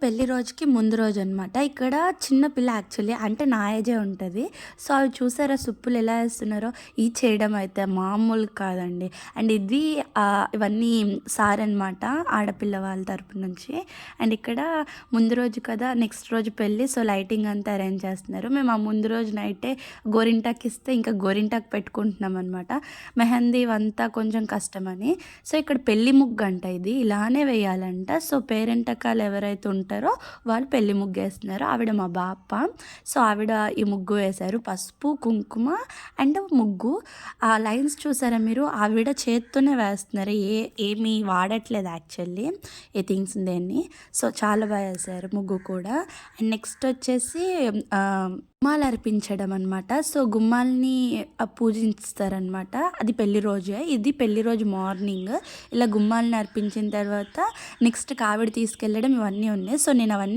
పెళ్లి రోజుకి ముందు రోజనమాట. ఇక్కడ చిన్న పిల్ల యాక్చువల్లీ అంటే నా ఏజే ఉంటది. సో, అవి చూసారా సుప్పులు ఎలా ఏస్తున్నారో? ఇది చేయడం అయితే మామూలు కాదండి. అండ్ ఇది ఇవన్నీ సారనమాట ఆడపిల్ల వాళ్ళ తరపు నుంచి. అండ్ ఇక్కడ ముందు రోజు కదా! నెక్స్ట్ రోజు పెళ్లి. సో, లైటింగ్ అంతా అరేంజ్ చేస్తున్నారు. మేము ఆ ముందు రోజు నైటే గోరింటాకిస్తే ఇంకా గోరింటాకు పెట్టుకుంటున్నామనమాట. మెహందీ ఇవంతా కొంచెం కష్టమని. సో, ఇక్కడ పెళ్లి ముగ్గంట ఇది. ఇలానే వేయాలంట. సో, పేరెంటకాలు ఎవరైతే ఉంటారో వాళ్ళు పెళ్లి ముగ్గేస్తున్నారు. ఆవిడ మా బాప. సో, ఆవిడ ఈ ముగ్గు వేశారు. పసుపు, కుంకుమ అండ్ ముగ్గు. ఆ లైన్స్ చూసారా మీరు? ఆవిడ చేత్తోనే వేస్తున్నారు. ఏమి వాడట్లేదు యాక్చువల్లీ ఈ థింగ్స్ దేన్ని. సో, చాలా బాగా వేశారు ముగ్గు కూడా. అండ్ నెక్స్ట్ వచ్చేసి గుమ్మాలు అర్పించడం అనమాట. సో, గుమ్మాలని పూజిస్తారనమాట. అది పెళ్లి రోజే. ఇది పెళ్లి రోజు మార్నింగ్. ఇలా గుమ్మాలని అర్పించిన తర్వాత నెక్స్ట్ కావిడి తీసుకెళ్ళడం ఇవన్నీ ఉన్నాయి. సో, నేను అవన్నీ